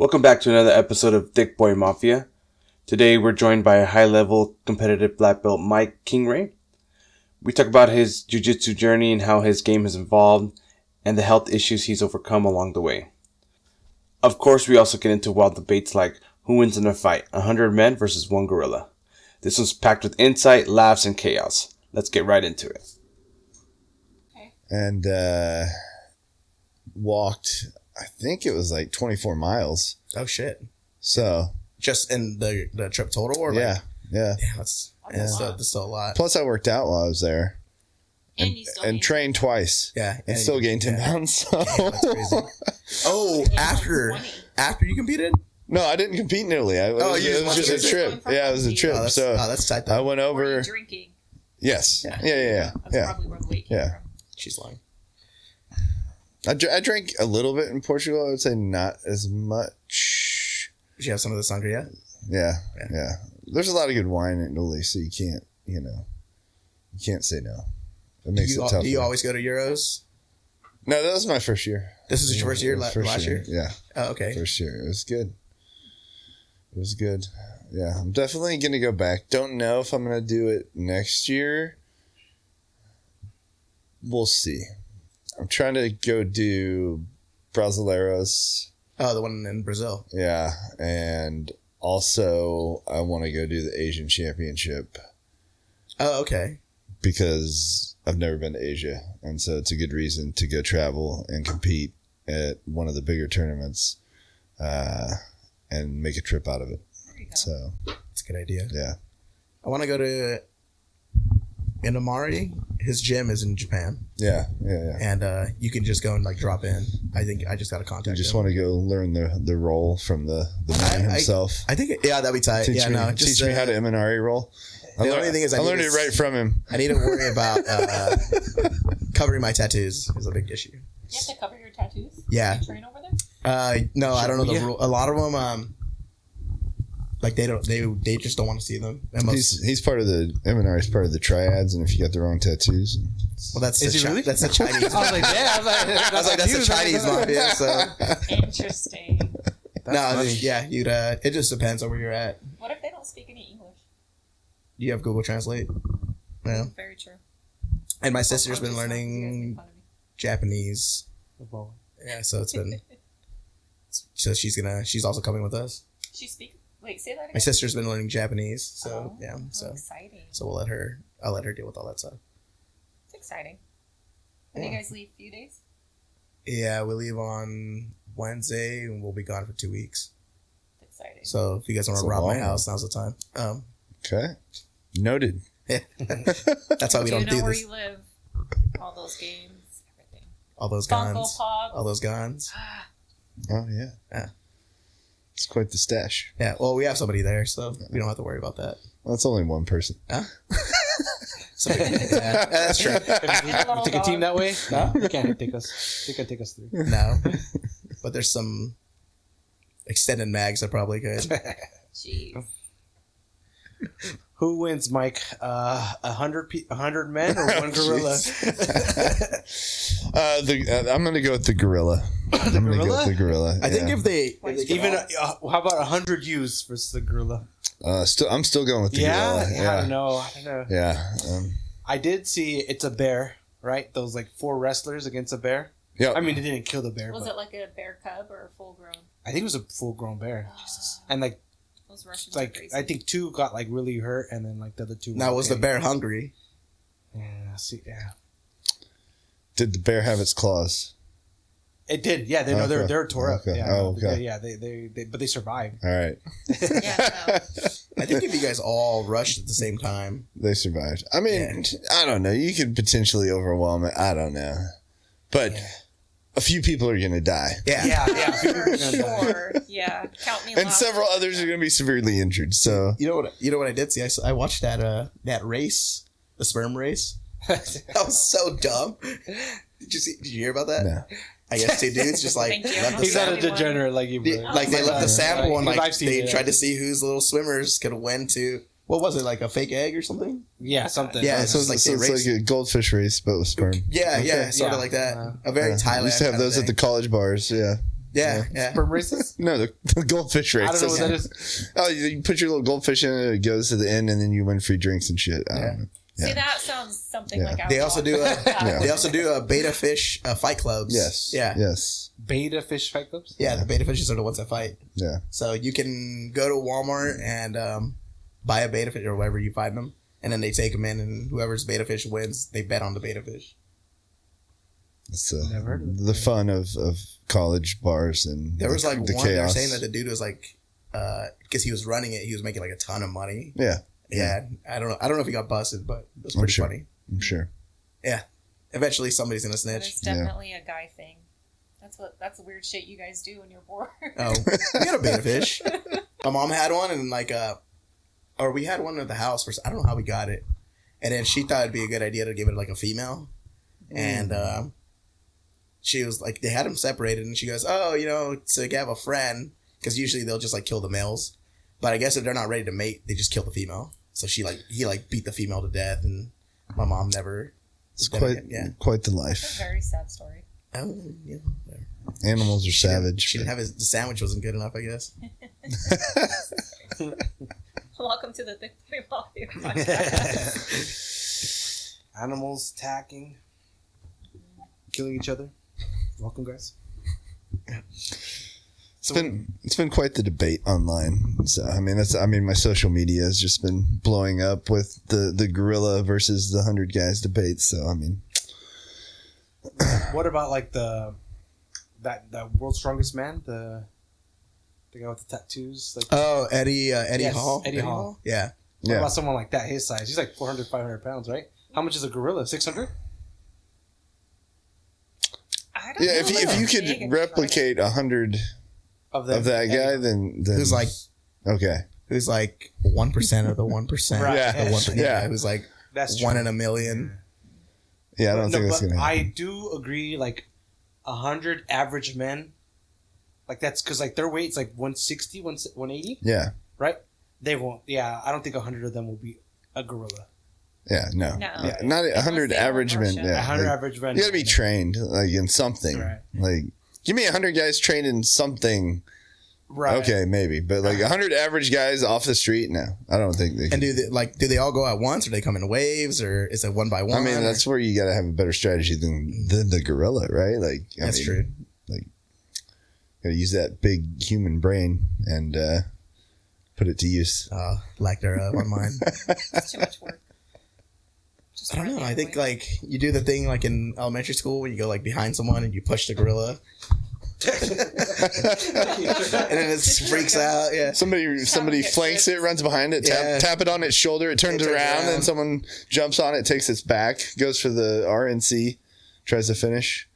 Welcome back to another episode of Thicc Boy Mafia. Today we're joined by a high-level competitive black belt Mike Kingrey. We talk about his jiu-jitsu journey and how his game has evolved and the health issues he's overcome along the way. Of course, we also get into wild debates like who wins in a fight, 100 men versus one gorilla. This one's packed with insight, laughs, and chaos. Let's get right into it. Okay. And walked, I think it was like 24 miles. Oh shit! So Just in the trip total, or yeah. that's still a lot. Plus, I worked out while I was there, And you still and gained- trained twice. Yeah, and still gained 10 pounds. So. Damn, that's crazy. Oh, gained after like 20. after you competed? No, I didn't compete in Italy. It was just just a trip. Yeah, it was a trip. Oh, that's tight. I Though. went Were over. you drinking? Yes. Yeah. Yeah. That's probably where the weight came from. She's lying. I drank a little bit in Portugal. I would say not as much. Did you have some of the sangria? Yeah. There's a lot of good wine in Italy, so you can't say no. It makes it tough. Do you always go to Euros? No, that was my first year. This was your first year last year? Yeah. Oh, okay. First year. It was good. Yeah, I'm definitely going to go back. Don't know if I'm going to do it next year. We'll see. I'm trying to go do Brasileiros. Oh, the one in Brazil. Yeah, and also I want to go do the Asian Championship Oh, okay. because I've never been to Asia, and so it's a good reason to go travel and compete at one of the bigger tournaments and make a trip out of it. There you go. So, That's a good idea. yeah. I want to go to Inamari. His gym is in Japan, Yeah. and you can just go and like drop in. I think I just got to contact You just him. want to go learn the role from the man himself. I think that'd be tight. Teach me how to Imanari roll. The only thing is I learned it right from him. I need to worry about covering my tattoos is a big issue. You have to cover your tattoos? Yeah. You train over there? No, I don't know the rule. A lot of them, like they just don't want to see them. And He's part of the Imanari's part of the triads, and if you got the wrong tattoos, well, that's Is he really? That's the Chinese. I was like, yeah. I was like, that's the Chinese mafia. So Interesting. you'd. It just depends on where you're at. What if they don't speak any English? Do you have Google Translate? Yeah. Very true. And my sister's been You guys learning make fun of me. Japanese. Yeah, so it's been. So she's also coming with us. She speak. Wait, say that again. My sister's been learning Japanese, so Oh, so exciting. I'll let her deal with all that stuff. It's exciting. And you guys leave a few days? Yeah, we leave on Wednesday and we'll be gone for 2 weeks. It's exciting. So if you guys want That's to a rob my long house, now's the time. okay, noted. That's why we do you don't know do where this. you live? All those games, everything. All those Funko guns. Pop. All those guns. Oh yeah, it's quite the stash. Yeah, well, we have somebody there, so we don't have to worry about that. Well, it's only one person. Huh? Yeah, that's true. You take a team that way? No, you can't take us. You can take us through. No, but there's some extended mags that probably could. Jeez. Who wins, Mike? 100 men or one gorilla? I'm gonna go with the gorilla. I'm gonna go with the gorilla. I think if they Even how about 100 U's versus the gorilla? I'm still going with the gorilla. I don't know. Yeah. I did see it's a bear, right? Those like 4 wrestlers against a bear. Yeah. I mean, they didn't kill the bear. Was but it like a bear cub or a full grown? I think it was a full-grown bear. Jesus. And like Those Russians are crazy. I think 2 got like really hurt, and then like the other 2. now were was the okay. bear hungry? Yeah. See. Yeah. Did the bear have its claws? It did. Yeah. They Okay. they're tore up. Okay. Yeah. Oh, okay. Yeah. They but they survived. All right. Yeah, no. I think if you guys all rushed at the same time, They survived. I mean, I don't know. You could potentially overwhelm it. I don't know. But a few people are going to die. Yeah. Sure. Yeah. Count me And lost. several others are going to be severely injured. So, you know what I did see? I watched that race, the sperm race. That was so dumb. Did you hear about that? no. I guess 2 dudes just like Thank you. left the He's not a sample. degenerate like you. brother. Like they left the sample and I've like seen they it. tried to see whose little swimmers could win to. What was it, like a fake egg or something? Yeah, something. Yeah, so it's like So they it's raced. like a goldfish race, but with sperm. Yeah, Okay. yeah, sort of Yeah. like that. Uh, A very We Thailand. used to have kind of those at the thing. college bars. Yeah. Yeah. Sperm races? No, the goldfish race. I don't know what that is. Oh, you put your little goldfish in it, it goes to the end, and then you win free drinks and shit. I don't know. See, Yeah. that sounds something Yeah. like They also do Yeah. they also do beta fish fight clubs. Yes. Yeah. Yes. Beta fish fight clubs? Yeah, the beta fishes are the ones that fight. Yeah. So you can go to Walmart and buy a beta fish or wherever you find them, and then they take them in, and whoever's beta fish wins, they bet on the beta fish. It's Never heard of the fun of college bars and There was like the one they were chaos. saying that the dude was like, because he was running it, he was making like a ton of money. Yeah, Yeah, I don't know if he got busted, but it was pretty sure. funny. I'm sure. Yeah, eventually somebody's gonna That snitch. is definitely a guy thing. That's weird shit you guys do when you're bored. Oh, we had a beta fish. My mom had one, and like or we had one at the house. I don't know how we got it, and then she thought it'd be a good idea to give it like a female, and she was like, they had them separated, and she goes, "Oh, to have a friend, because usually they'll just like kill the males, but I guess if they're not ready to mate, they just kill the female." So he beat the female to death, and my mom never. It's quite the That's a life. very sad story. Oh, yeah. Animals are savage. She didn't have the sandwich wasn't good enough, I guess. Welcome to the Thicc Boy Mafia podcast. Animals attacking, killing each other. Welcome, guys. It's been quite the debate online. So I mean my social media has just been blowing up with the gorilla versus the 100 guys debate. So I mean, What about like that world's strongest man, the guy with the tattoos? Like, Oh, Eddie Yes, Hall. Eddie Hall. Yeah. what yeah, about someone like that, his size? He's like 400, 500 pounds, right? How much is a gorilla? 600? I don't yeah. know. If you Big could and replicate 100 Of of that guy, then Who's like okay, 1% of the 1%. Right. Yeah. The 1%. Yeah. Who's like That's true. 1 in a million. yeah. I don't think that's but gonna happen. I do agree, like 100 average men, like that's because like their weight's like 160, 180, Yeah, right? They won't. Yeah, I don't think 100 of them will be a gorilla. yeah, no, No. yeah, not 100 they average won't men. rush it. Yeah, 100 like, average men. you gotta be trained like in something. Right. Like, give me 100 guys trained in something. Right. Okay, maybe, but like 100 average guys off the street, no, I don't think they. And Can. do they all go at once, or they come in waves, or is it one by one? I mean, that's where you got to have a better strategy than the gorilla, right? Like, That's true. Got to use that big human brain and put it to use. Lack thereof on mine. It's too much work. Just I don't run know. the I other think way. like you do the thing like in elementary school when you go like behind someone and you push the gorilla, and then it freaks out. Yeah. Somebody get flanks tripped. it, runs behind it, Yeah. tap it on its shoulder, it turns around, and someone jumps on it, takes its back, goes for the RNC, tries to finish,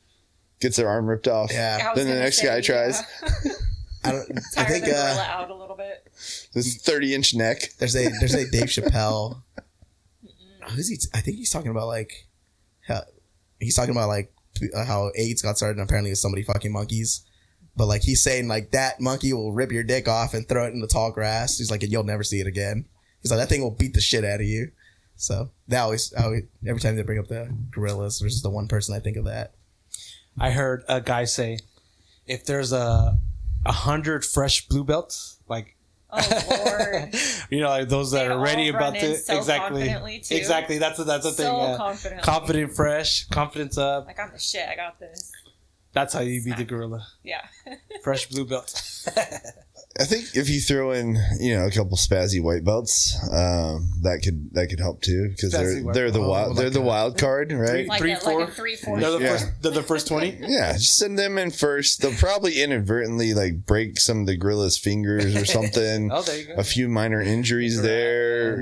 gets their arm ripped off. Yeah. I was Then the gonna next say, guy tries. yeah. I don't. I Tire think the gorilla out a little bit. This 30-inch neck. there's a Dave Chappelle. Who's he? I think he's talking about like how AIDS got started, and apparently it's somebody fucking monkeys. But like he's saying like that monkey will rip your dick off and throw it in the tall grass. He's like, and you'll never see it again. He's like, that thing will beat the shit out of you. So that always every time they bring up the gorillas versus the one person, I think of that. I heard a guy say, if there's 100 fresh blue belts, like, Oh Lord. like those that They are ready all about run in to so confidently, too. Exactly. That's the thing. So Yeah. confidently. Confident, fresh, confidence up. Like, I'm the shit. I got this. That's how you beat the gorilla. Yeah. Fresh blue belt. I think if you throw in, a couple spazzy white belts, that could help too, because Spazzy white they're the belt. wild they're the wild card, right? Like Three, a 3-4. They're the first 20. Yeah, just send them in first. They'll probably inadvertently like break some of the gorilla's fingers or something. Oh, there you go. A few minor injuries there,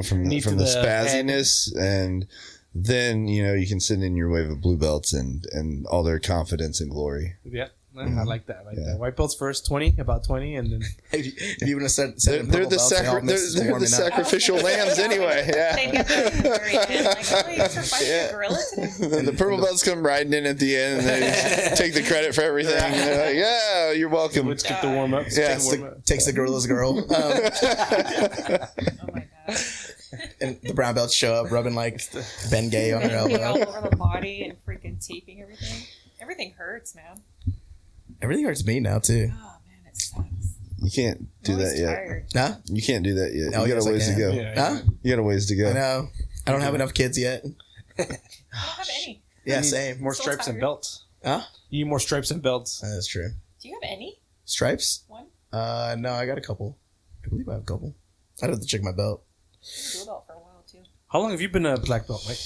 from Knee to the the spazziness, and then you can send in your wave of blue belts and all their confidence and glory. Yeah. I like that. Yeah. That. White belts first, 20, about 20, and then If you want to send They're them the purple belts, they all miss they're the warming up. sacrificial lambs anyway. They Yeah. get that at the very end. Like, oh, you guys are fighting a gorilla today? And the purple belts come riding in at the end, and they just take the credit for everything. And they're like, "Yeah, you're welcome." we'd skip the warm up. Yeah, Takes the gorilla's girl. Oh my god. And the brown belts show up rubbing like Ben Gay on her Bending all elbow. over the body and freaking taping everything. Everything hurts, man. Everything hurts me now too. Oh man, it sucks. You can't do I'm that always yet. tired. Huh? You can't do that yet. Oh, You got yes, a I ways to can. go. Yeah, Huh? You got a ways to I go. know. I don't have enough kids yet. I don't have any. Yeah, You need same. More So stripes and tired. belts. Huh? You need more stripes and belts. That's true. Do you have any? Stripes? One? No, I got a couple. I believe I have a couple. I'd have to check my belt. Blue belt for a while too. How long have you been a black belt, Mike?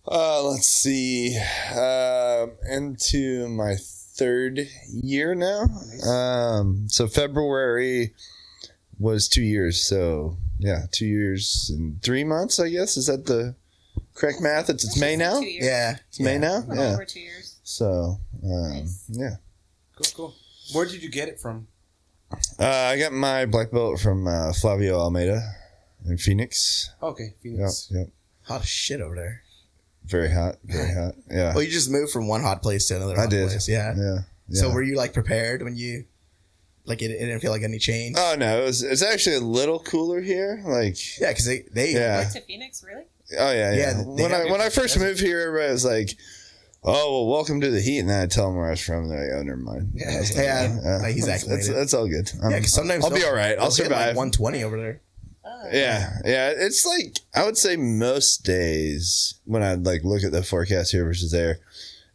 Let's see. Into my 3rd year now. So February was 2 years. So yeah, 2 years and 3 months, I guess. Is that the correct math? It's May now? 2 years. Yeah. It's May now? A little Yeah. over 2 years. So, Nice. yeah. Cool. Where did you get it from? I got my black belt from Flavio Almeida in Phoenix. Okay, Yep, Phoenix. yep. Hot as shit over there. Very hot. Very hot. Yeah. Well, you just moved from one hot place to another I hot did. place. Yeah. Yeah. So yeah. were you like prepared when you like it didn't feel like any change? Oh no, it's actually a little cooler here. Like Yeah, because they Yeah. Went to Phoenix, really? oh yeah, Yeah, yeah. they When have I first moved here, everybody was like, "Oh well, welcome to the heat," and then I tell them where I was from. And they're like, "Oh, never mind." Yeah. I was like, Yeah, like he's that's, acclimated. that's all good. Yeah, because sometimes I'll be all right. I'll they'll hit, survive. Like 120 over there. Oh. Yeah, yeah. It's like I would say most days when I like look at the forecast here versus there,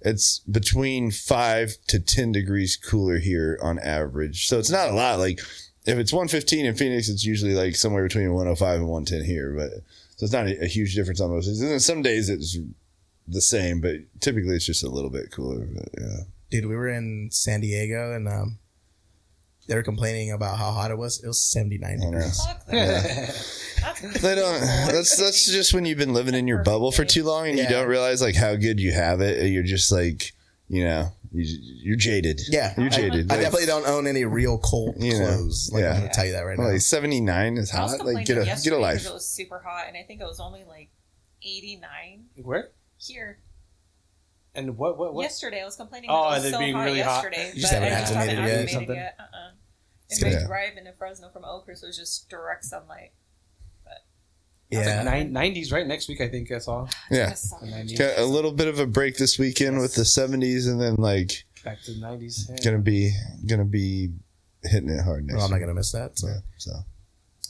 it's between 5 to 10 degrees cooler here on average. So it's not a lot. Like if it's 115 in Phoenix, it's usually like somewhere between 105 and 110 here. But so it's not a huge difference on most days. And then some days it's the same, but typically it's just a little bit cooler. But yeah. Dude, we were in San Diego and they were complaining about how hot it was. It was 79 I know. degrees. Fuck that. That's They don't. That's just when you've been living in your bubble for too long and you Yeah. don't realize like how good you have it. You're just like, you're jaded. Yeah. You're jaded. I Like, definitely don't own any real cold You know, clothes. Like, yeah. I'm going to tell you that right now. like 79 is I was hot. complaining Like get a yesterday life. 'cause it was super hot, and I think it was only like 89 Where? here. And what? Yesterday, I was complaining Oh, that it was it so being hot really hot. yesterday. You just but haven't I just acclimated haven't yet? acclimated Something? yet. It's And my gonna- drive into Fresno from Oakhurst was just direct sunlight. Yeah. Like 90s, right? Next week, I think I saw. Yeah. It's gonna suck. 90s. Got a little bit of a break this weekend with the 70s and then like Back to the 90s. Yeah. gonna be hitting it hard next Well, I'm not year. going to miss that. So. Yeah, so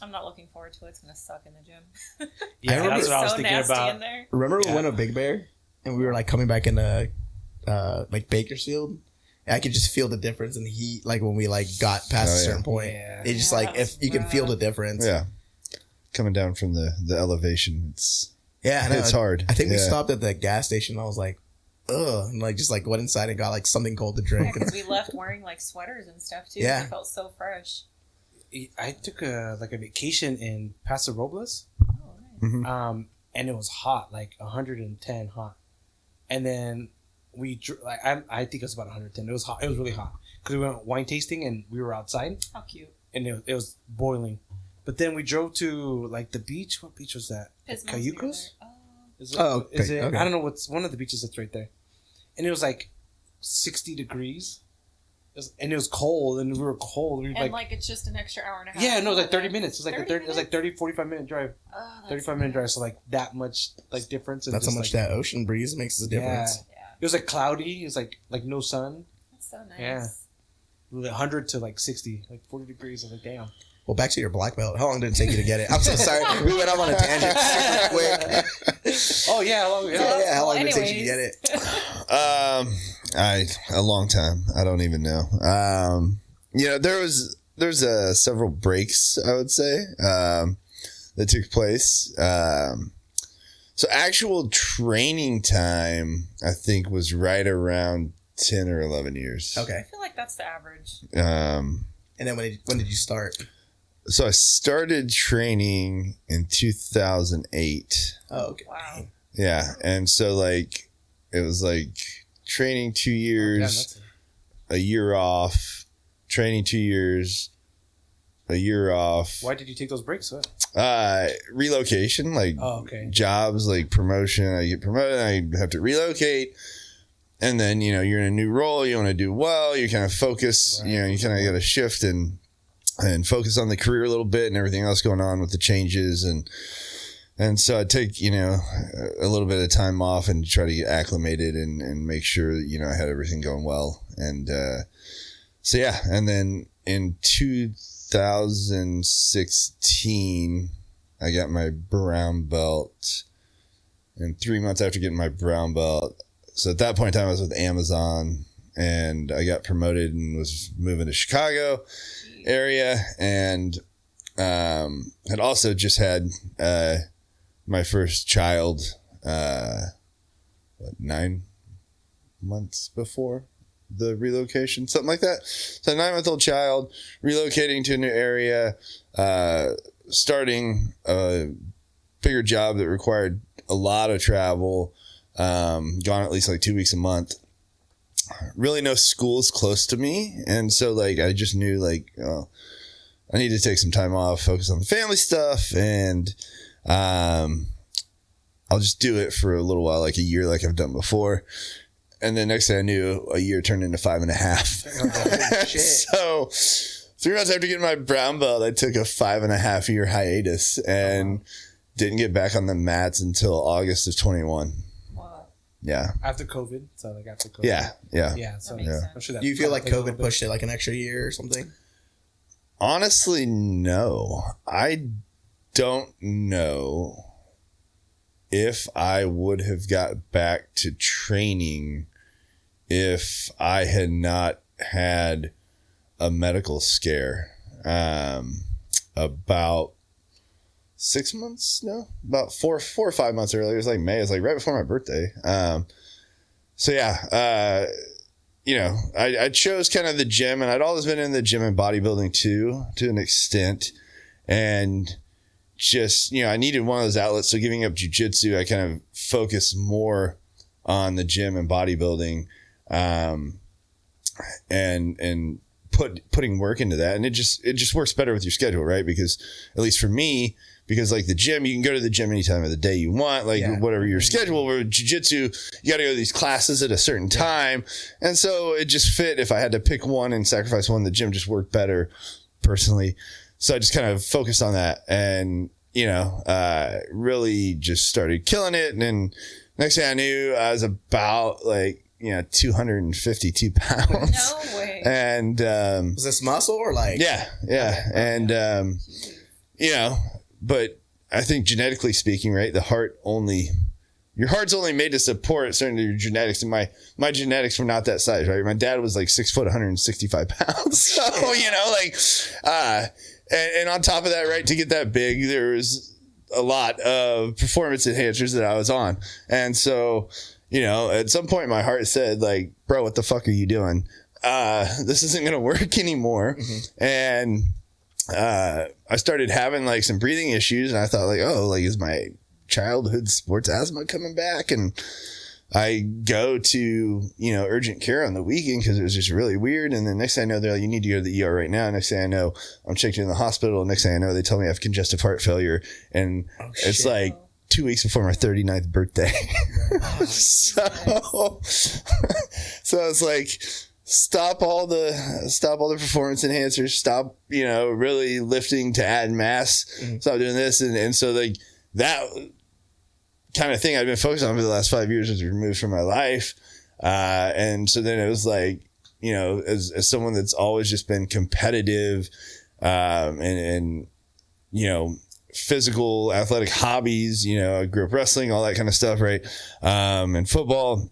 I'm not looking forward to it. It's gonna suck in the gym. Yeah, remember- that's what I was so thinking nasty about. in there. Remember we Yeah. went to Big Bear and we were like coming back into like Bakersfield? And I could just feel the difference in the heat. Like when we like got past Oh, a yeah. certain point, Yeah. it's just Yeah, like that if was you can feel the rough. difference. yeah. Coming down from the elevation, it's Yeah, I know. It's hard. I think we Yeah. stopped at the gas station. I was like, ugh, and like just like went inside and got like something cold to Yeah, drink. because we left wearing like sweaters and stuff too. Yeah. It felt so fresh. I took a vacation in Paso Robles, Oh, nice. and it was hot, like 110 hot. And then I think it was about 110. It was hot. It was really hot because we went wine tasting and we were outside How cute. and it was boiling. But then we drove to like the beach. What beach was that? Pismo's Cayucos? near there. Oh. Is it, Oh, okay, is it? okay. I don't know what's one of the beaches that's right there. And it was like 60 degrees. And it was cold, and we were cold. We were And like it's just an extra hour and a half. yeah, no, it was like 30 Okay. minutes. It was like 30 it was like 30, 45 minute drive. Oh, that's 35 minute drive. nice. So like that much like difference. And That's how just, much like, that ocean breeze makes a difference. Yeah, It was like cloudy. It was like no sun. that's so nice. Yeah. 100 to like 60, like 40 degrees. I was like, damn. Well, back to your black belt. How long did it take you to get it? I'm so sorry. We went off on a tangent super quick. Oh yeah, how long? Yeah, how long did it take you to get Anyways. it? a long time. I don't even know. There's several breaks, I would say, that took place. So actual training time, I think, was right around 10 or 11 years. Okay. I feel like that's the average. Um, And then when did you start? so I started training in 2008. Oh, okay. Wow. Yeah. And so like, it was like training 2 Yeah, years, that's it. a year off, training 2 years, a year off. Why did you take those breaks? What? Relocation, like Oh, okay. jobs, like promotion. I get promoted, I have to relocate. And then, you're in a new role, you want to do well, you kind of focus, Right. you kind of got to shift and focus on the career a little bit and everything else going on with the changes. And so I take, a little bit of time off and try to get acclimated and make sure that, I had everything going well. And so yeah, and then in 2016, I got my brown belt. And 3 months after getting my brown belt, so at that point in time, I was with Amazon, and I got promoted and was moving to Chicago area, and had also just had my first child 9 months before the relocation, something like that. So a 9-month-old child relocating to a new area, starting a bigger job that required a lot of travel, gone at least like 2 weeks a month. Really no schools close to me, and so like I just knew like I need to take some time off, focus on the family stuff, and I'll just do it for a little while, like a year, like I've done before. And then next thing I knew, a year turned into 5.5. Shit. So 3 months after getting my brown belt, I took a 5.5 year hiatus and didn't get back on the mats until August of 21. Wow. Yeah. After COVID. So like after COVID. Yeah. Yeah. Yeah. So That makes sense. I'm sure that Do you feel like probably a little COVID bit. pushed it like an extra year or something? Honestly, no. I don't know if I would have got back to training if I had not had a medical scare about 6 months, no, about four or 5 months earlier. It was like May. It was like right before my birthday. So yeah, I chose kind of the gym, and I'd always been in the gym and bodybuilding too, to an extent. And just, I needed one of those outlets. So giving up jiu-jitsu, I kind of focused more on the gym and bodybuilding, and putting work into that. And it just works better with your schedule, right? Because at least for me, because like the gym, you can go to the gym any time of the day you want, like whatever your schedule. Where jiu-jitsu, you got to go to these classes at a certain time. And so it just fit. If I had to pick one and sacrifice one, the gym just worked better personally. So I just kind of focused on that, and, really just started killing it. And then next thing I knew, I was about 252 pounds. No way. And, Was this muscle or like? yeah. And, but I think genetically speaking, right, your heart's only made to support certain of your genetics, and my genetics were not that size, right? My dad was like 6 foot, 165 pounds. So, and on top of that, right, to get that big, there was a lot of performance enhancers that I was on. And so, at some point my heart said like, bro, what the fuck are you doing? This isn't going to work anymore. Mm-hmm. And, I started having like some breathing issues, and I thought like, oh, like, is my childhood sports asthma coming back? And I go to, urgent care on the weekend because it was just really weird. And then next thing I know, they're like, you need to go to the ER right now. Next thing I know, I'm checked in the hospital. Next thing I know, they tell me I have congestive heart failure. And it's like 2 weeks before my 39th birthday. So it's like, stop all the performance enhancers, stop, really lifting to add mass, stop doing this. And so like that kind of thing I've been focused on for the last 5 years was removed from my life. And so then it was like, as someone that's always just been competitive, and physical athletic hobbies, I grew up wrestling, all that kind of stuff. Right. And football,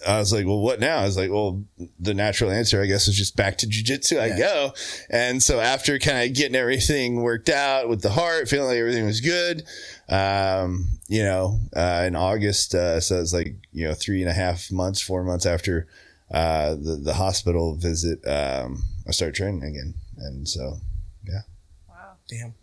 I was like, well, what now? I was like, well, the natural answer, I guess, is just back to jiu-jitsu. I go. And so after kind of getting everything worked out with the heart, feeling like everything was good, in August, so it was like, 3.5 months, 4 months after the hospital visit, I started training again. And so, yeah. Wow. Damn.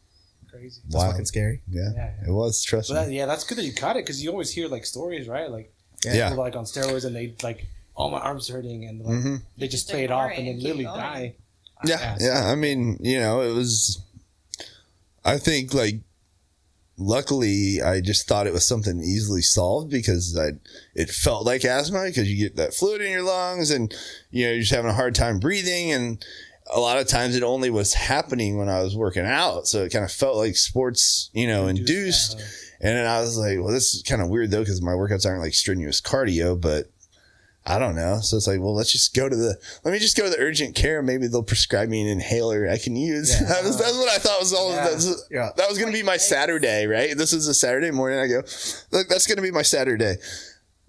Crazy. That's fucking scary. Yeah. It was, trust me. That's good that you caught it, because you always hear like stories, right? Like, Yeah. people like on steroids, and they like, oh, my arm's hurting, and like, they just play it off and then literally die. Yeah. I mean, it was, I think like, luckily I just thought it was something easily solved, because it felt like asthma, because you get that fluid in your lungs, and, you're just having a hard time breathing. And a lot of times it only was happening when I was working out. So it kind of felt like sports, induced. And then I was like, well, this is kind of weird though, because my workouts aren't like strenuous cardio, but I don't know. So it's like, well, let me just go to the urgent care. Maybe they'll prescribe me an inhaler I can use. Yeah. That's what I thought was all. Yeah. That was going to be my Saturday, right? This is a Saturday morning. I go, look, that's going to be my Saturday.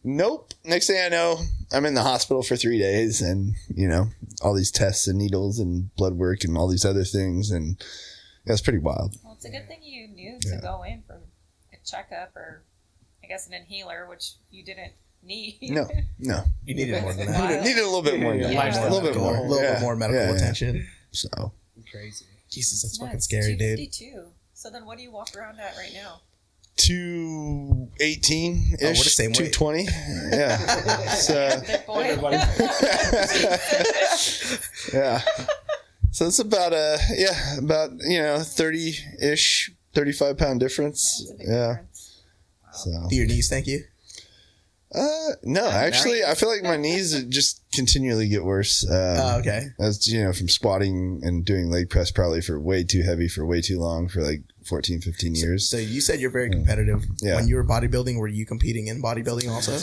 Nope. Next thing I know, I'm in the hospital for 3 days, and all these tests and needles and blood work and all these other things, and that's pretty wild. Well, it's a good thing you knew to go in for a checkup or, I guess, an inhaler, which you didn't need. No. You needed more than that. Needed a little bit more. Yeah. A little bit more. A little bit more medical attention. So Crazy. Jesus, that's fucking nuts. scary, dude. 252. So then what do you walk around at right now? 218 Oh, we're the ish, same weight. 220. Yeah. So Thick boy. Everybody. yeah. So it's about 30 ish, 35 pound difference. That's a big Yeah. difference. So Do your knees thank you? no, actually, I feel like my knees just continually get worse. Okay. As from squatting and doing leg press probably for way too heavy for way too long for like 14, 15 years. So you said you're very competitive. Yeah. When you were bodybuilding, were you competing in bodybuilding also?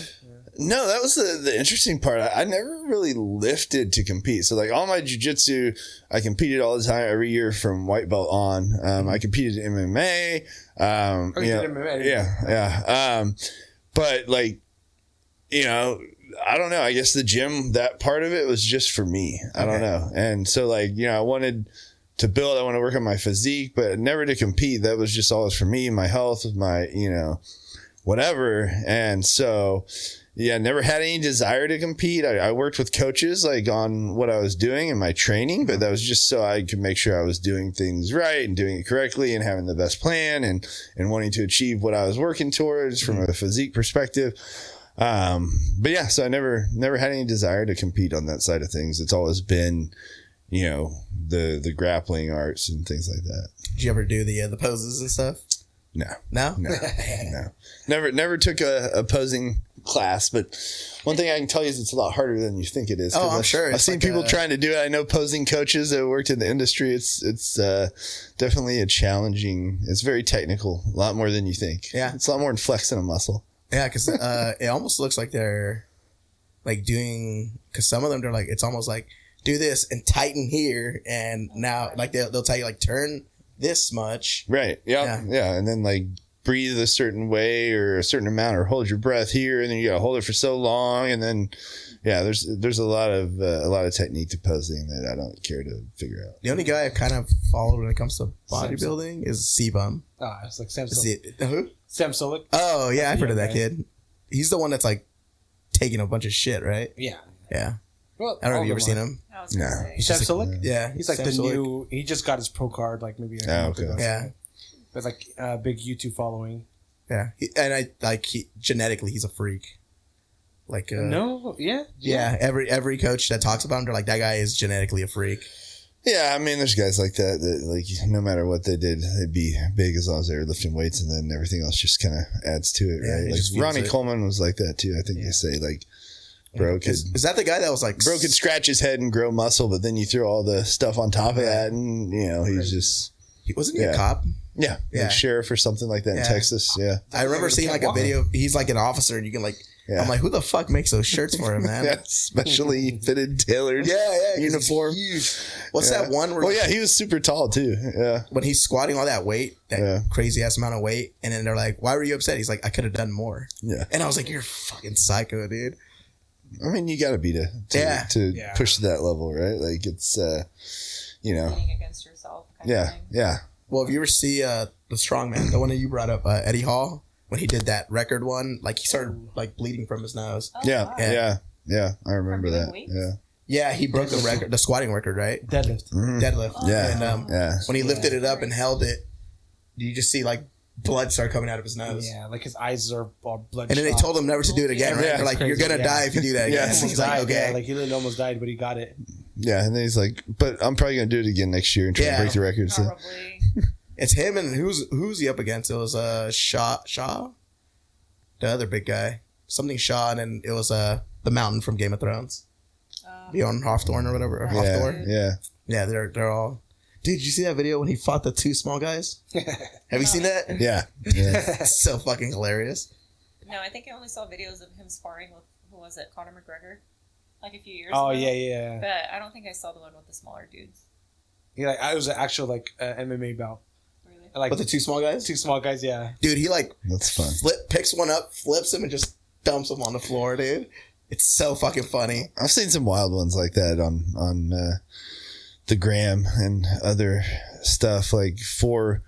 No, that was the interesting part. I never really lifted to compete. So like all my jiu-jitsu, I competed all the time every year from white belt on. I competed in MMA. You did MMA? Yeah. But like, I don't know. I guess the gym, that part of it was just for me. I don't know. And so like, I wanted to build, I want to work on my physique, but never to compete. That was just always for me, my health, my, whatever. And so, never had any desire to compete. I worked with coaches like on what I was doing and my training, but that was just so I could make sure I was doing things right and doing it correctly and having the best plan and wanting to achieve what I was working towards from a physique perspective. But yeah, so I never had any desire to compete on that side of things. It's always been, the grappling arts and things like that. Did you ever do the poses and stuff? No. Never took a posing class, but one thing I can tell you is it's a lot harder than you think it is. Oh, I'm sure. I've seen people trying to do it. I know posing coaches that worked in the industry. It's definitely it's very technical, a lot more than you think. Yeah. It's a lot more than flexing a muscle. Yeah, because it almost looks like they're like doing, because some of them, they're like, it's almost like do this and tighten here. And now like they'll tell you like turn this much. Right. Yeah. And then like breathe a certain way or a certain amount or hold your breath here. And then you got to hold it for so long. And then, there's a lot of technique to posing that I don't care to figure out. The only guy I've kind of followed when it comes to bodybuilding is C-Bum. Oh, it's like Sam Is Solik. it, who? Sam Solik. Oh, yeah, I've heard of that guy. kid. He's the one that's like taking a bunch of shit, right? Yeah. Yeah. Well, I don't know if all you ever of seen them him. I was gonna No. say. Sam just like- Solik? Yeah. He's like Sam the Solik. new. He just got his pro card like maybe a Oh, month okay. ago. Yeah. With like a big YouTube following. Yeah. Genetically, he's a freak. Like, No. Yeah. yeah, every coach that talks about him, they're like, that guy is genetically a freak. Yeah, I mean, there's guys like that like no matter what they did, they'd be big as long as they were lifting weights, and then everything else just kind of adds to it, Yeah, right? it Like just feels Ronnie it. Coleman was like that too. I think they say like bro could Is that the guy that was like scratch his head and grow muscle, but then you throw all the stuff on top of that, and he's just Wasn't he a cop? yeah, Yeah. like sheriff or something like that in Yeah. Texas. Yeah, I remember seeing like a video. He's like an officer, and you can like. Yeah. I'm like, who the fuck makes those shirts for him, man? yeah, specially fitted, tailored, 'cause uniform. he's huge. What's Yeah. that one where Well, yeah, he was super tall too. Yeah, when he's squatting all that weight, that Yeah. crazy ass amount of weight, and then they're like, "Why were you upset?" He's like, "I could have done more." yeah. And I was like, "You're fucking psycho, dude." I mean, you got to be to Yeah. push to that level, right? Like it's Competing against yourself. Kind of thing. yeah. Well, if you ever see the strongman, the one that you brought up, Eddie Hall, when he did that record one, like he started like bleeding from his nose. Oh, Yeah, wow. yeah. I remember From that. doing weights? Yeah. Yeah, he broke the record, the squatting record, right? Deadlift. Mhm. Deadlift. Yeah. And Yeah. when he lifted it up and held it, you just see like blood start coming out of his nose. Yeah, like his eyes are all bloodshot. And then they told him never to do it again, right? Yeah, They're like, it's "You're crazy, gonna yeah. die if you do that again." Yeah, And Almost he's like, died, "Okay." yeah, like he literally almost died, but he got it. Yeah, and then he's like, "But I'm probably gonna do it again next year and try Yeah. to break the record." So. Probably. It's him and who's he up against? It was Shaw, the other big guy, something Shaw, and then it was the Mountain from Game of Thrones, Bjorn Hawthorne or whatever. Or Hawthorne. Yeah, They're all. Dude, did you see that video when he fought the two small guys? Have you seen that? yeah. It's so fucking hilarious. No, I think I only saw videos of him sparring with who what was it, Conor McGregor, like a few years Oh ago. yeah. But I don't think I saw the one with the smaller dudes. Yeah, like, I was an actual like MMA bout. Really? Like But the two small guys? two small guys, yeah. Dude, he like That's fun. picks one up, flips him, and just dumps him on the floor, dude. It's so fucking funny. I've seen some wild ones like that on the gram and other stuff, like 4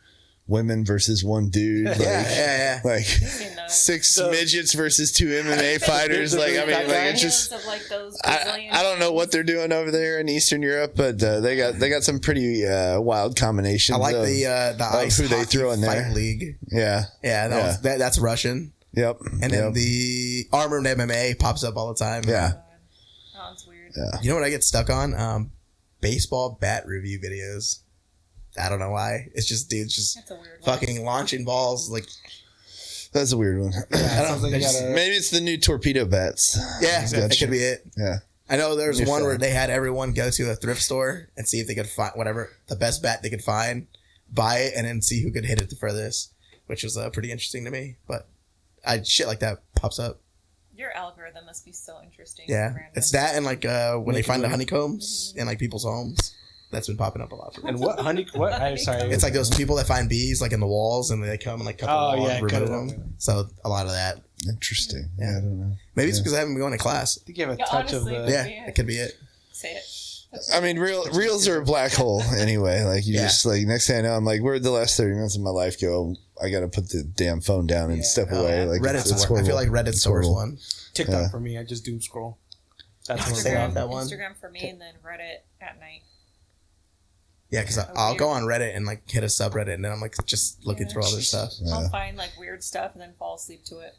women versus 1 dude. Like, Yeah. like Seen those. 6 The- midgets versus 2 MMA fighters. Like, I mean, like it's just. Videos of like those I Brazilian don't know what they're doing over there in Eastern Europe, but they got some pretty wild combinations. I like of, the ice who they hockey throw in there. fight league. Yeah. Yeah, that's Russian. Yep. And then the armored MMA pops up all the time. Yeah. That one's weird. Yeah. You know what I get stuck on? Baseball bat review videos. I don't know why. It's just dudes just That's a weird one. fucking launching balls. Like, That's a weird one. I don't sounds like know. you gotta- Maybe it's the new torpedo bats. Yeah, that Gotcha. could be it. Yeah. I know there's You're one where fine. they had everyone go to a thrift store and see if they could find whatever the best bat they could find, buy it, and then see who could hit it the furthest, which was pretty interesting to me. But shit like that pops up. Your algorithm must be so interesting. Yeah, and random. it's that and like when they Make find it the look- honeycombs in like people's homes. That's been popping up a lot for me. And what honey? What? I'm sorry. It's like those people that find bees like in the walls and they come and like cut the Oh, wall yeah, and cut remove it out. them. So a lot of that. Interesting. Yeah. Yeah, I don't know. Maybe it's Yeah. because I haven't been going to class. I think you have a Yeah, touch honestly, of the. Yeah, Yeah. it could be it. Say it. I mean, reels are a black hole anyway. Like you Yeah. just like next thing I know, I'm like, where'd the last 30 minutes of my life go? I got to put the damn phone down and Yeah. step Oh, away. yeah. Like Reddit's it's the worst. I feel horrible. like Reddit's It's the worst horrible. one. TikTok Yeah. for me. I just doom scroll. That's Instagram. what Instagram, I'm that one. Instagram for me, and then Reddit at night. Yeah, because I'll go on Reddit and like hit a subreddit and then I'm like just looking through all this stuff. I'll Yeah. find like weird stuff and then fall asleep to it.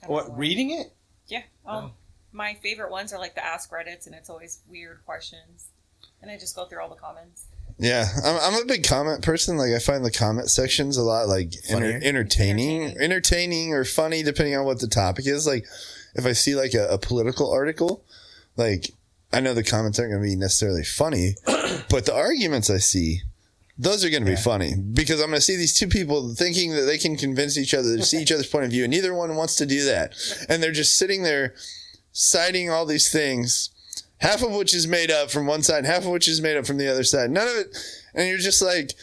I don't know What? why. Reading it? Yeah. Oh. My favorite ones are like the Ask Reddits, and it's always weird questions. And I just go through all the comments. Yeah, I'm a big comment person. Like I find the comment sections a lot like Funnier. entertaining or funny depending on what the topic is. Like if I see like a political article, like I know the comments aren't going to be necessarily funny, but the arguments I see, those are going to be funny because I'm going to see these two people thinking that they can convince each other to see each other's point of view, and neither one wants to do that, and they're just sitting there citing all these things. Half of which is made up from one side, half of which is made up from the other side. None of it. And you're just like,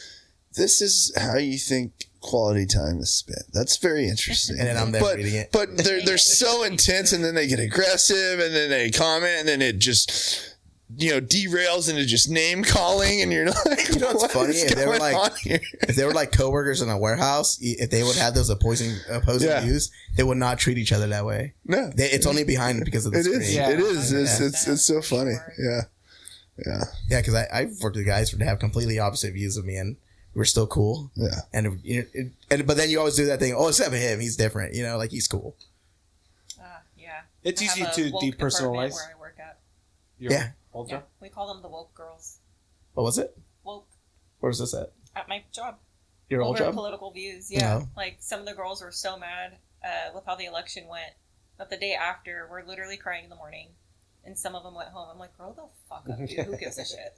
this is how you think quality time is spent. That's very interesting. And then I'm there reading it. But they're so intense, and then they get aggressive, and then they comment, and then it just, derails into just name calling, and you're like, You know what's what funny? is If they were going like- on here? If they were like coworkers in a warehouse, if they would have those opposing Yeah. views, they would not treat each other that way. No. It's only behind because of the It screen. is. Yeah. It is. Yeah. It's so funny. Yeah. Yeah. Yeah, because I've worked with guys who have completely opposite views of me, and we're still cool. Yeah. But then you always do that thing. Oh, except for him, he's different. Like he's cool. Yeah. It's I easy have a to woke depersonalize. department where I work at. Your Yeah. old Yeah. job? We call them the woke girls. What was it? Woke Where was this at? at my job. Your old Older job? political views. Yeah. No. Like some of the girls were so mad with how the election went that the day after we're literally crying in the morning. And some of them went home. I'm like, grow the fuck up, dude. Who gives a shit?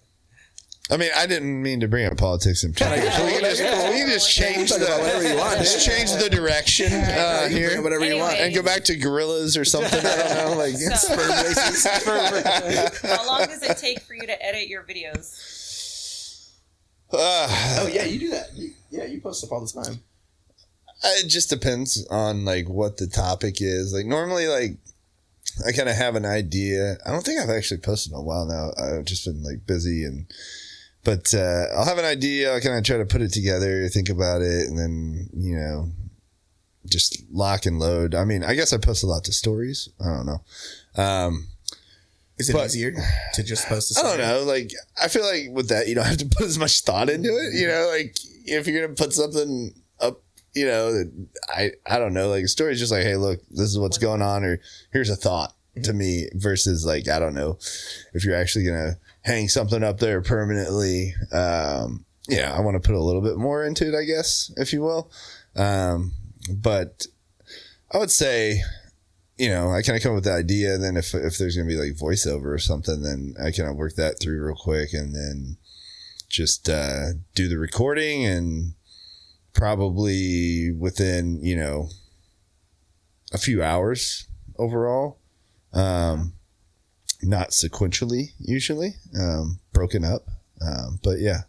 I mean, I didn't mean to bring up politics in particular. We can just change Talk about whatever you want. just change the direction You can here bring whatever you want. Anyway. and go back to gorillas or something. I don't know, like So- races. How long does it take for you to edit your videos? Oh yeah, you do that. You post stuff all the time. It just depends on like what the topic is. Like normally, like I kind of have an idea. I don't think I've actually posted in a while now. I've just been like busy but I'll have an idea. I kind of try to put it together, think about it, and then just lock and load. I mean, I guess I post a lot to stories. I don't know. Is it But- easier to just post? I don't know. Like, I feel like with that, you don't have to put as much thought into it. Like, if you're going to put something up, I don't know. Like, a story is just like, hey, look, this is what's going on, or here's a thought to me, versus, like, I don't know if you're actually going to hang something up there permanently. I want to put a little bit more into it, I guess, if you will. But I would say, I kind of come up with the idea, and then if there's going to be like voiceover or something, then I kind of work that through real quick, and then just do the recording, and probably within, a few hours overall, Not sequentially, usually, broken up. But yeah.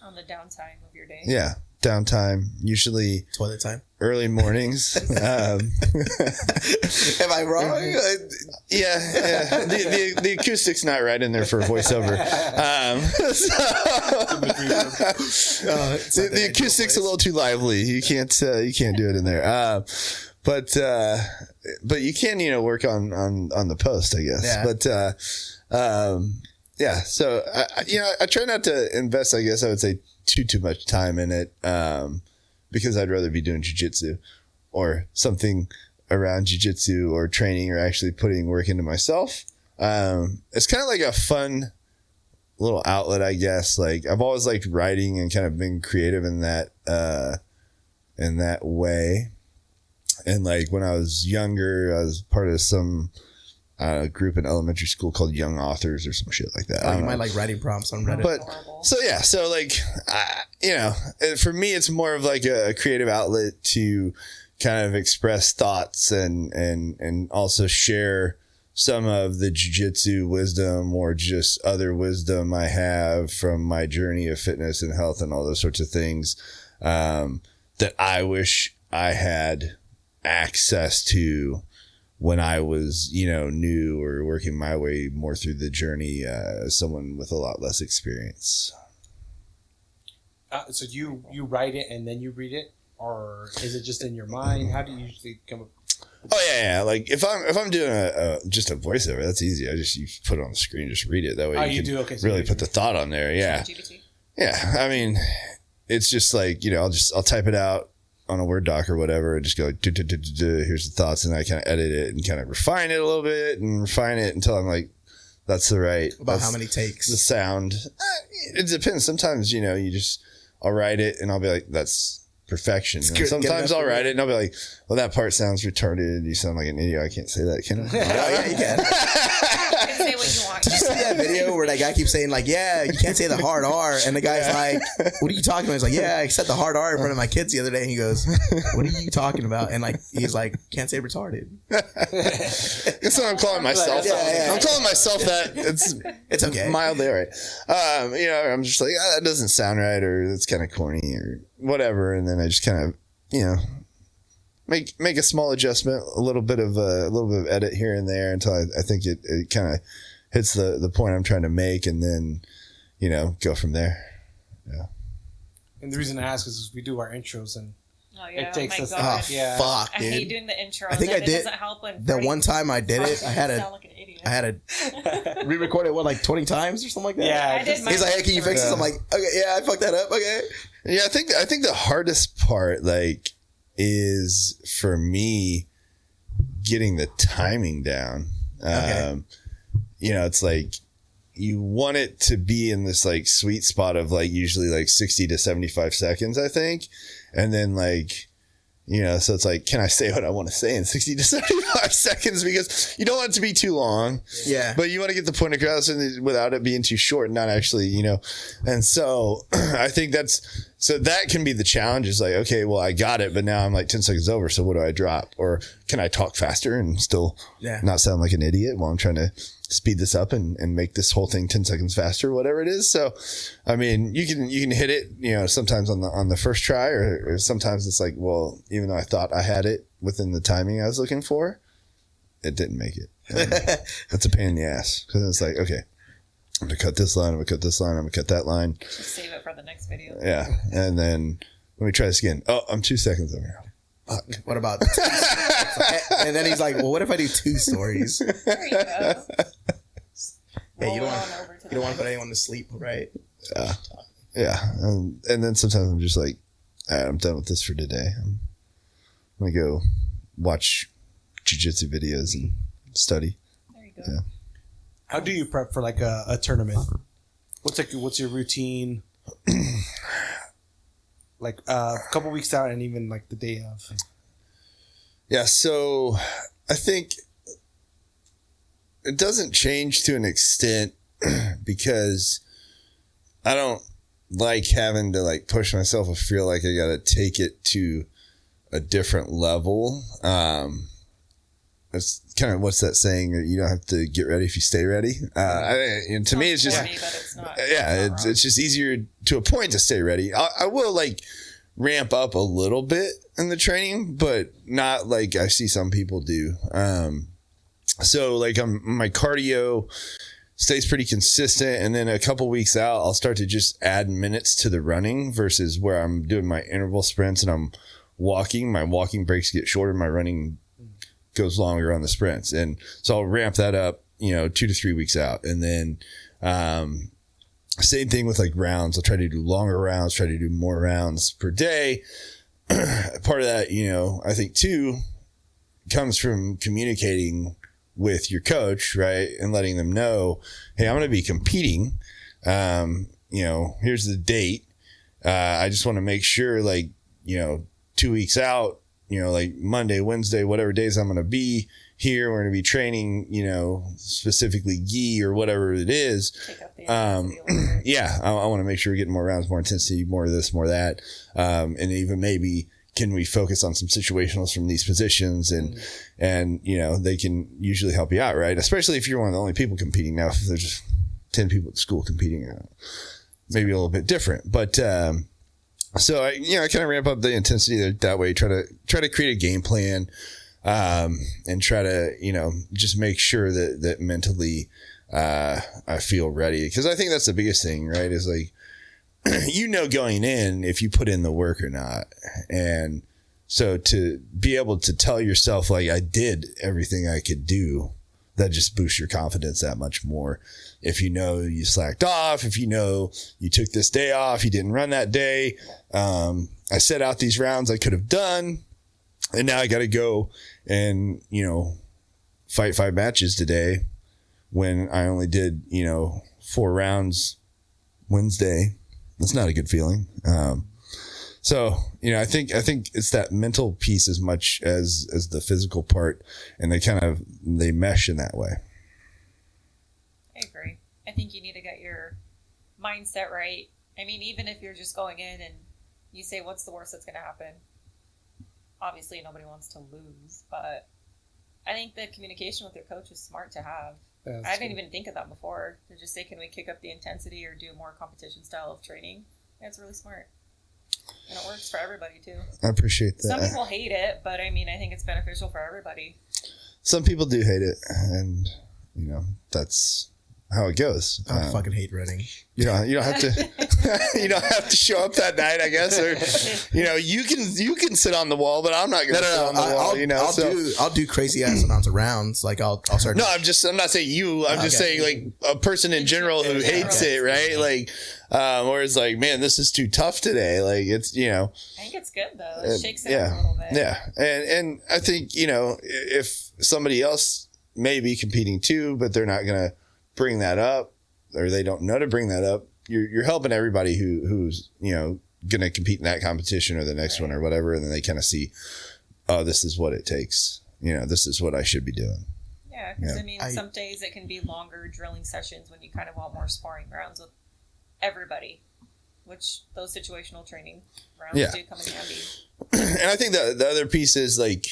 On the downtime of your day. Yeah. Downtime, usually Toilet time. early mornings. Am I wrong? Yeah. The acoustic's not right in there for voiceover. The acoustic's a little too lively. You can't do it in there. But you can, work on the post, I guess. Yeah. But, yeah. So I try not to invest, I guess I would say, too much time in it, because I'd rather be doing jiu-jitsu or something around jiu-jitsu or training or actually putting work into myself. It's kind of like a fun little outlet, I guess. Like I've always liked writing and kind of been creative in that way. And like when I was younger, I was part of some group in elementary school called Young Authors or some shit like that. Oh, you might like writing prompts on Reddit. But so like, for me, it's more of like a creative outlet to kind of express thoughts and also share some of the jiu-jitsu wisdom or just other wisdom I have from my journey of fitness and health and all those sorts of things, that I wish I had access to when I was, new or working my way more through the journey, as someone with a lot less experience. So you write it and then you read it, or is it just in your mind? How do you usually come up? Oh yeah. Like if I'm doing just a voiceover, that's easy. You put it on the screen, just read it. That way you can so really put the thought on there. Yeah. Yeah. I mean, it's just like, I'll type it out on a Word doc or whatever and just go, here's the thoughts. And I kind of edit it and kind of refine it a little bit and refine it until I'm like, that's the right. About how many takes? The sound. It depends. Sometimes, I'll write it and I'll be like, that's perfection. And sometimes I'll write it and I'll be like, well, that part sounds retarded. You sound like an idiot. I can't say that, can I? Oh, yeah, you can. You can say what you want. Did you see that video where that guy keeps saying like, yeah, you can't say the hard R, and the guy's like, what are you talking about? He's like, yeah, I said the hard R in front of my kids the other day, and he goes, what are you talking about? And like, he's like, can't say retarded. That's what I'm calling myself. I'm calling myself that. It's okay. Mildly all right. I'm just like, that doesn't sound right, or that's kind of corny, or whatever, and then I just kind of, make a small adjustment, a little bit of edit here and there until I think it kind of hits the point I'm trying to make, and then, go from there. Yeah. And the reason I ask is we do our intros and it takes us. God. Yeah. Fuck, I dude. hate doing the intro. I think I It did. doesn't help when The one time I did it, I had to to re-record it 20 times or something like that. Yeah. I did He's like, hey, can you fix this? I'm like, okay, yeah, I fucked that up. Okay. Yeah, I think the hardest part, like, is for me getting the timing down. Okay. It's like you want it to be in this like sweet spot of like usually like 60 to 75 seconds, I think. And then like, so it's like, can I say what I want to say in 60 to 75 seconds? Because you don't want it to be too long. Yeah. But you want to get the point across without it being too short and not actually, And so I think that can be the challenge, is like, okay, well, I got it, but now I'm like 10 seconds over. So what do I drop? Or can I talk faster and still not sound like an idiot while I'm trying to speed this up and make this whole thing 10 seconds faster, whatever it is. So, I mean, you can hit it, sometimes on the first try, or sometimes it's like, well, even though I thought I had it within the timing I was looking for, it didn't make it. And that's a pain in the ass, because it's like, okay, I'm going to cut this line, I'm going to cut this line, I'm going to cut that line. Just save it for the next video. Yeah. And then let me try this again. Oh, I'm 2 seconds over. Fuck. What about and then he's like, well, what if I do 2 stories? There you go. Yeah, you don't want to put anyone to sleep, right? Yeah. And then sometimes I'm just like, all right, I'm done with this for today. I'm going to go watch jiu-jitsu videos and study. There you go. Yeah. How do you prep for like a tournament? What's your routine? Like a couple weeks out and even like the day of. Yeah, so I think it doesn't change to an extent because I don't like having to like push myself or feel like I got to take it to a different level. That's kind of what's that saying? You don't have to get ready if you stay ready. And to me, it's just, corny, but it's not, it's just easier to a point to stay ready. I will like ramp up a little bit in the training, but not like I see some people do. So like my cardio stays pretty consistent, and then a couple weeks out, I'll start to just add minutes to the running versus where I'm doing my interval sprints and I'm walking. My walking breaks get shorter, my running goes longer on the sprints, and so I'll ramp that up, 2 to 3 weeks out, and then same thing with like rounds. I'll try to do longer rounds, try to do more rounds per day. Part of that, I think too, comes from communicating with your coach, right? And letting them know, hey, I'm going to be competing. Here's the date. I just want to make sure 2 weeks out, like Monday, Wednesday, whatever days I'm going to be here, we're going to be training, specifically gi or whatever it is. Take up the intensity a little bit. I want to make sure we're getting more rounds, more intensity, more of this, more of that. And even maybe, can we focus on some situationals from these positions, and they can usually help you out, right? Especially if you're one of the only people competing. Now, if there's just 10 people at school competing, maybe a little bit different. But so I kind of ramp up the intensity that way. Try to create a game plan, and try to just make sure that mentally I feel ready, because I think that's the biggest thing, right? Is like, going in if you put in the work or not. And so to be able to tell yourself, like, I did everything I could do, that just boosts your confidence that much more. If you slacked off, if you took this day off, you didn't run that day. I set out these rounds I could have done, and now I got to go and, fight 5 matches today when I only did, 4 rounds Wednesday. That's not a good feeling. So, I think it's that mental piece as much as the physical part, and they mesh in that way. I agree. I think you need to get your mindset right. I mean, even if you're just going in and you say, what's the worst that's going to happen? Obviously, nobody wants to lose, but I think the communication with your coach is smart to have. I didn't even think of that before. To just say, can we kick up the intensity or do a more competition style of training? That's really smart. And it works for everybody, too. I appreciate that. Some people hate it, but I think it's beneficial for everybody. Some people do hate it, and, that's how it goes. I fucking hate running. You don't have to you don't have to show up that night, I guess, or you can sit on the wall, but I'm not going to sit on the wall. I'll do crazy ass amounts of rounds. Like I'll start. No, I'm not saying you. I'm just saying like a person in general who hates it, right? Like, or is like, man, this is too tough today. Like it's I think it's good though. It shakes it up a little bit. Yeah, and I think if somebody else may be competing too, but they're not going to bring that up, or they don't know to bring that up, you're helping everybody who's going to compete in that competition or the next one or whatever, and then they kind of see, oh, this is what it takes. This is what I should be doing. Yeah, because some days it can be longer drilling sessions when you kind of want more sparring rounds with everybody, which those situational training rounds do come in handy. And I think the other piece is like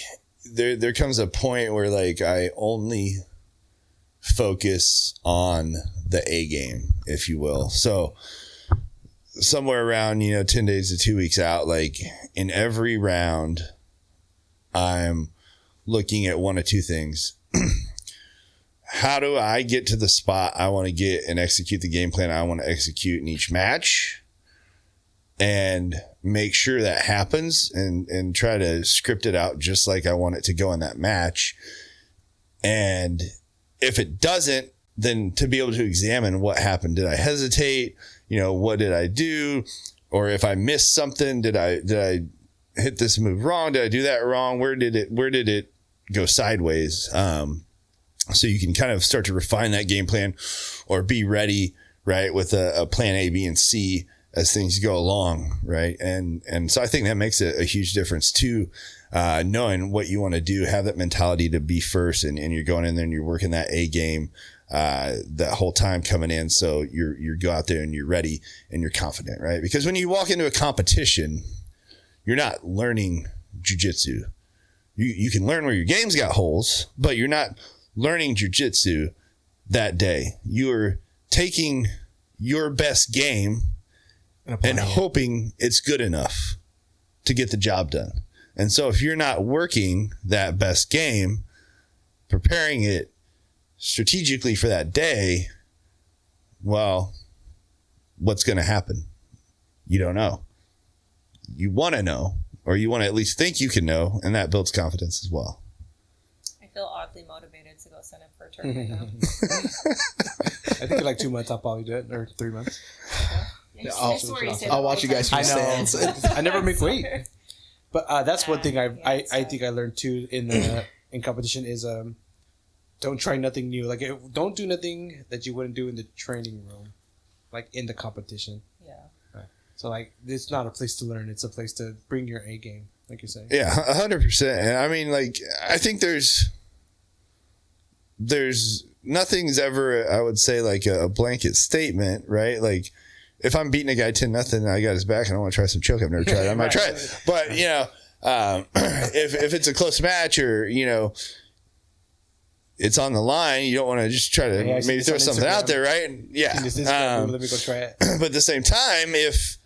there comes a point where like I only focus on the A game, if you will. So somewhere around 10 days to 2 weeks out, like in every round I'm looking at one of two things. How do I get to the spot I want to get and execute the game plan I want to execute in each match, and make sure that happens, and try to script it out just like I want it to go in that match. And if it doesn't, then to be able to examine what happened. Did I hesitate? What did I do? Or if I missed something, did I hit this move wrong? Did I do that wrong? Where did it go sideways? So you can kind of start to refine that game plan, or be ready, right, with a plan A, B, and C as things go along, right? And so I think that makes a huge difference too. Knowing what you want to do, have that mentality to be first, and you're going in there and you're working that A game that whole time coming in. So you go out there and you're ready and you're confident, right? Because when you walk into a competition, you're not learning jiu-jitsu. You can learn where your game's got holes, but you're not learning jiu-jitsu that day. You're taking your best game and hoping it's good enough to get the job done. And so if you're not working that best game, preparing it strategically for that day, well, what's going to happen? You don't know. You want to know, or you want to at least think you can know, and that builds confidence as well. I feel oddly motivated to go sign up for a tournament now. I think in like 2 months I'll probably do it, or 3 months. I'll watch you guys from I know. stands. I never make weight. But that's one thing I think I learned too in competition is don't try nothing new. Like don't do nothing that you wouldn't do in the training room, like in the competition. Yeah. Right. So like it's not a place to learn; it's a place to bring your A game, like you're saying. Yeah, 100%. And I mean, like I think there's nothing's ever, I would say, like a blanket statement, right? Like if I'm beating a guy 10-0, I got his back and I want to try some choke. I've never tried it. I might try it. But, if it's a close match or, it's on the line, you don't want to just try to maybe throw something out there, right? And, yeah. Let me go try it. But at the same time, if,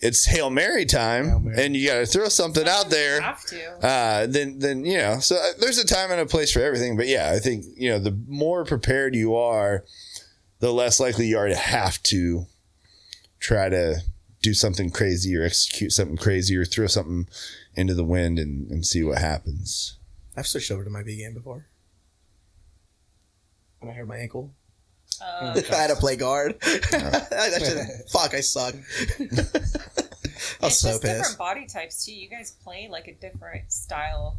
it's Hail Mary time and you got to throw something out there, have to. then, so there's a time and a place for everything. But yeah, I think, the more prepared you are, the less likely you are to have to try to do something crazy or execute something crazy or throw something into the wind and see what happens. I've switched over to my B game before. When I hurt my ankle. I had to play guard. Fuck, I suck. I was so just pissed. Different body types too. You guys play like a different style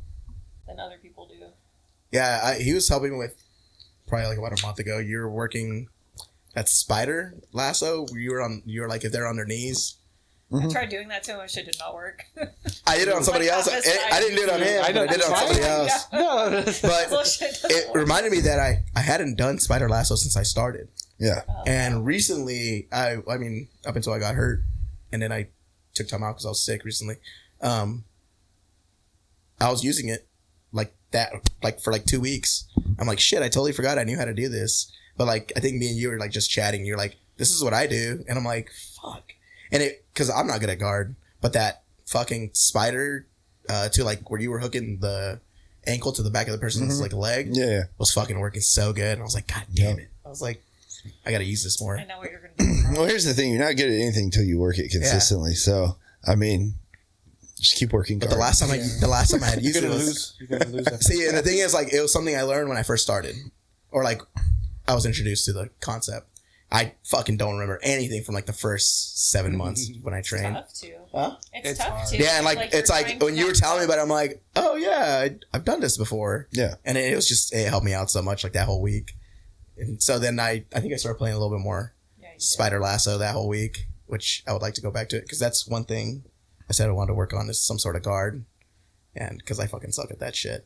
than other people do. Yeah, he was helping me with probably like about a month ago. You were working that spider lasso. You were like if they're on their knees. I tried doing that to him. It did not work. I did it on somebody else. I didn't do it on him. I did it on somebody else. Yeah. No. But it reminded me that I hadn't done spider lasso since I started. Yeah. And recently, I mean, up until I got hurt, and then I took time out because I was sick recently. I was using it like that, like for like 2 weeks. I'm like, shit, I totally forgot I knew how to do this. But like, I think me and you were like just chatting. You're like, this is what I do. And I'm like, fuck. And cause I'm not good at guard, but that fucking spider, to like where you were hooking the ankle to the back of the person's like leg was fucking working so good. And I was like, God damn it. I was like, I got to use this more. I know what you're going to do. Well, here's the thing. You're not good at anything until you work it consistently. Yeah. So, I mean, just keep working guard. But the last time I had used it was... You're going to lose. See, and the thing is, like, it was something I learned when I first started. Or, like, I was introduced to the concept. I fucking don't remember anything from, like, the first 7 months when I trained. It's tough, too. Huh? It's tough, hard. too. Yeah, and, like it's like, when you were telling me about it, I'm like, oh, yeah, I've done this before. Yeah. And it was just, it helped me out so much, like, that whole week. And so then I think I started playing a little bit more Spider Lasso that whole week, which I would like to go back to it because that's one thing I said I wanted to work on is some sort of guard, and because I fucking suck at that shit.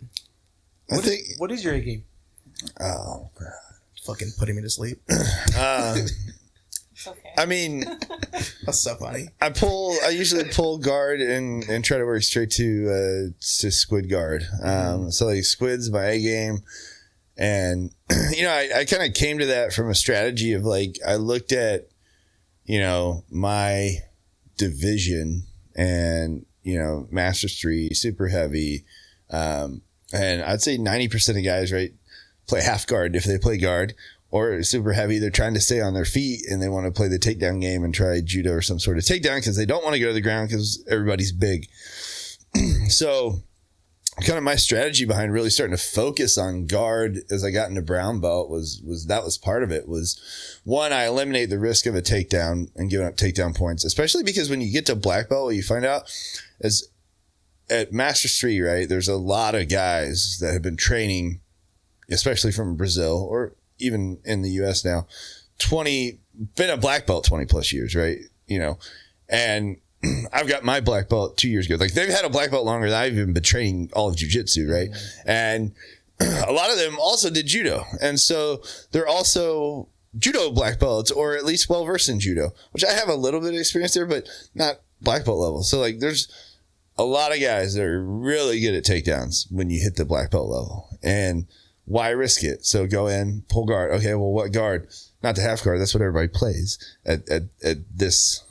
What is your A game? Oh, God. Fucking putting me to sleep. It's okay. I mean, that's so funny. I usually pull guard and try to work straight to squid guard. So like squid's my A game. And, I kind of came to that from a strategy of like, I looked at, my division and, Masters 3, super heavy. And I'd say 90% of guys, right, play half guard if they play guard, or super heavy. They're trying to stay on their feet and they want to play the takedown game and try judo or some sort of takedown because they don't want to go to the ground because everybody's big. So kind of my strategy behind really starting to focus on guard as I got into brown belt was part of it. Was one, I eliminate the risk of a takedown and giving up takedown points, especially because when you get to black belt, what you find out is at Masters 3, right, there's a lot of guys that have been training, especially from Brazil or even in the US now, been a black belt 20 plus years, right? And I've got my black belt 2 years ago. Like they've had a black belt longer than I've even been training all of jiu-jitsu, right? And a lot of them also did judo. And so they're also judo black belts or at least well-versed in judo, which I have a little bit of experience there, but not black belt level. So like there's a lot of guys that are really good at takedowns when you hit the black belt level. And why risk it? So go in, pull guard. Okay, well, what guard? Not the half guard. That's what everybody plays at this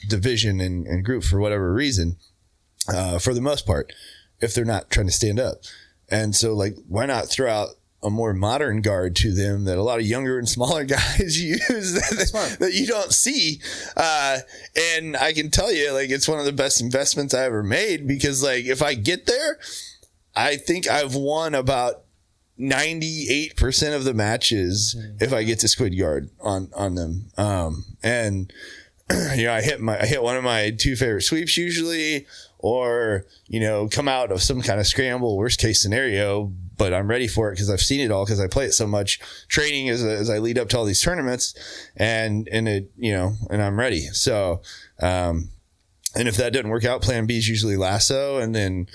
division and group for whatever reason, for the most part, if they're not trying to stand up. And so, like, why not throw out a more modern guard to them that a lot of younger and smaller guys use that you don't see. And I can tell you, like, it's one of the best investments I ever made, because, like, if I get there, I think I've won about 98% of the matches if I get to squid guard on them. And you know, I hit one of my two favorite sweeps usually, or, you know, come out of some kind of scramble, worst case scenario, but I'm ready for it because I've seen it all, because I play it so much training as I lead up to all these tournaments, and it, you know, and I'm ready. So, and if that doesn't work out, plan B is usually lasso, and then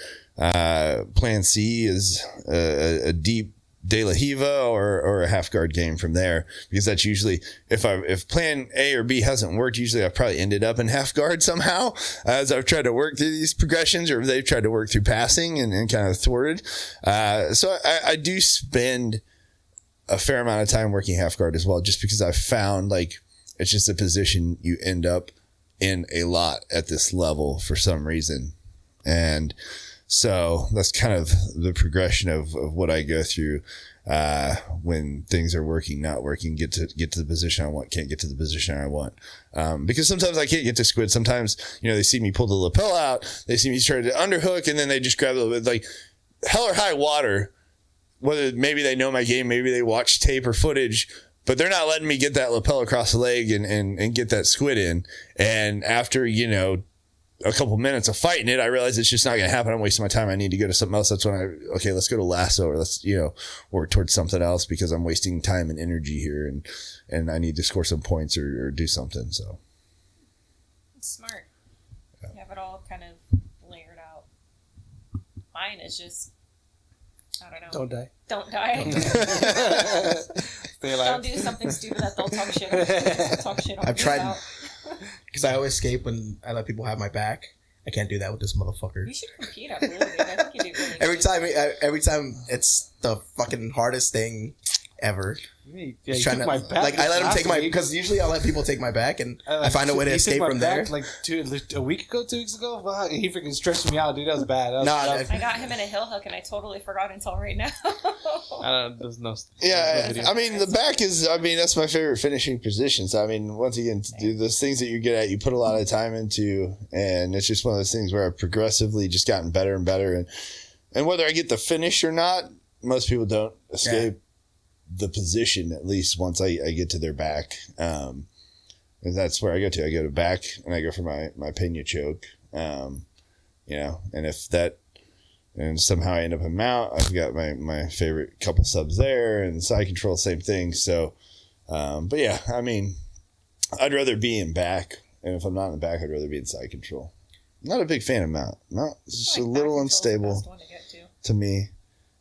plan C is a deep De La Hiva or a half guard game from there, because that's usually, if plan A or B hasn't worked, usually I've probably ended up in half guard somehow as I've tried to work through these progressions, or they've tried to work through passing and kind of thwarted. So I do spend a fair amount of time working half guard as well, just because I've found, like, it's just a position you end up in a lot at this level for some reason. And so that's kind of the progression of what I go through when things are working, not working, get to the position I want, can't get to the position I want. Because sometimes I can't get to squid. Sometimes, you know, they see me pull the lapel out, they see me try to underhook, and then they just grab a little bit, like, hell or high water, whether maybe they know my game, maybe they watch tape or footage, but they're not letting me get that lapel across the leg and get that squid in. And after, you know, a couple minutes of fighting it, I realize it's just not going to happen. I'm wasting my time. I need to go to something else. That's when okay, let's go to lasso, or let's, you know, work towards something else, because I'm wasting time and energy here, and I need to score some points or do something. So it's smart. Yeah. You have it all kind of layered out. Mine is just, I don't know. Don't die. Don't die. Stay alive. Don't do something stupid that they'll talk shit on. I've tried, because I always escape when I let people have my back. I can't do that with this motherfucker. You should compete. I really do. I think you do really Every time it's the fucking hardest thing ever. Yeah, Just trying to, my back like, I let him take my, week. because usually I let people take my back, and I find a way to escape from there. Like a week ago, 2 weeks ago, wow, he freaking stressed me out, dude. That was bad. I got him in a hill hook, and I totally forgot until right now. There's no. Yeah, no I mean, the back is, I mean, that's my favorite finishing position. So, I mean, once again, those things that you get at, you put a lot of time into, and it's just one of those things where I've progressively just gotten better and better. And whether I get the finish or not, most people don't escape the position, at least once I get to their back. And that's where I go to. I go to back, and I go for my Pena choke. You know, and if that, and somehow I end up in mount, I've got my favorite couple subs there, and side control, same thing. So, but yeah, I mean, I'd rather be in back, and if I'm not in the back, I'd rather be in side control. Not a big fan of mount. Mount is just a little unstable to me.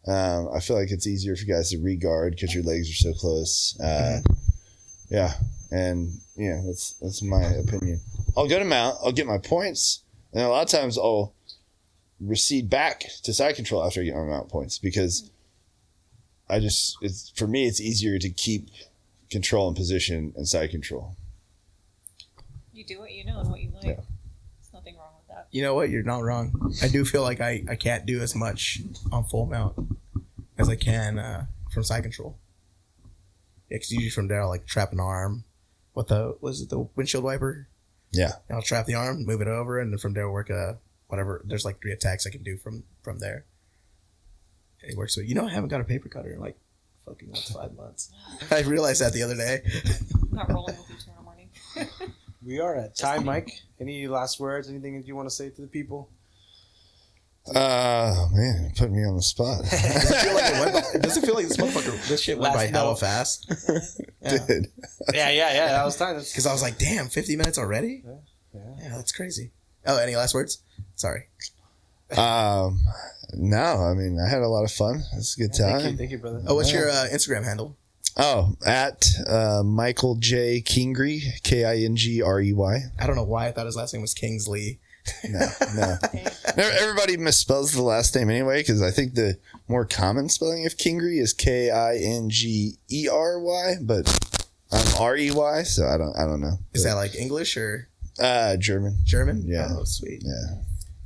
I feel like it's easier for guys to re-guard because your legs are so close. Yeah, and yeah, that's my opinion. I'll go to mount, I'll get my points, and a lot of times I'll recede back to side control after I get my mount points, because for me, it's easier to keep control and position and side control. You do what you know and what you like. Yeah. There's nothing wrong with that. You know what? You're not wrong. I do feel like I can't do as much on full mount as I can from side control. Yeah, because usually from there I'll like trap an arm with the windshield wiper. Yeah. And I'll trap the arm, move it over, and then from there work whatever. There's like 3 attacks I can do from there. And it works. So, you know, I haven't got a paper cutter in like fucking 5 months. I realized that the other day. I'm not rolling with you tomorrow morning. We are at time, Mike. Any last words? Anything that you want to say to the people? Man, putting me on the spot. It doesn't feel like this shit went by hella fast. Did. Yeah. That was time. Because I was like, damn, 50 minutes already? Yeah, that's crazy. Oh, any last words? Sorry. No, I mean, I had a lot of fun. It's a good time. Thank you, brother. Oh, what's your Instagram handle? Oh, at Michael J. Kingrey, Kingrey. I don't know why I thought his last name was Kingsley. No. Everybody misspells the last name anyway, because I think the more common spelling of Kingrey is Kingery, but I'm Rey, so I don't know. Is that like English or German? German? Yeah. Oh, sweet. Yeah.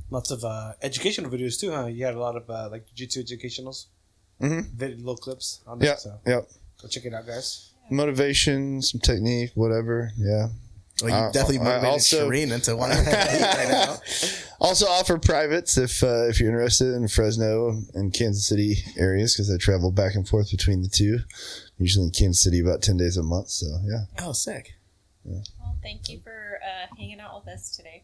Lots of educational videos too, huh? You had a lot of like jiu-jitsu educationals, little clips on there. Yeah. So Yep. go check it out, guys. Motivation, some technique, whatever. Yeah. Well, you definitely motivated Shireen into wanting to compete right now. Also offer privates if you're interested in Fresno and Kansas City areas, because I travel back and forth between the two. Usually in Kansas City about 10 days a month. So yeah. Oh, sick. Yeah. Well, thank you for hanging out with us today.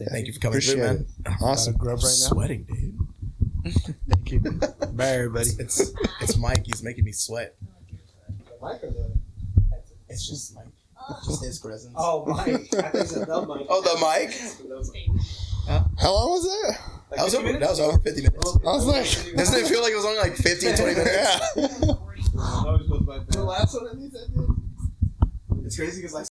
Thank you for coming through, man. Awesome. Grub right now. Sweating, dude. Thank you. Bye, everybody. It's Mike. He's making me sweat. Mike or the? It's just Mike. Just his presence. Oh, Mike. I think it's the mic. Oh, the mic? How long was that? That was over 50 minutes. I was like, Doesn't it feel like it was only like 15, 20 minutes? yeah. Always goes by fast. The last one at least I did. It's crazy because like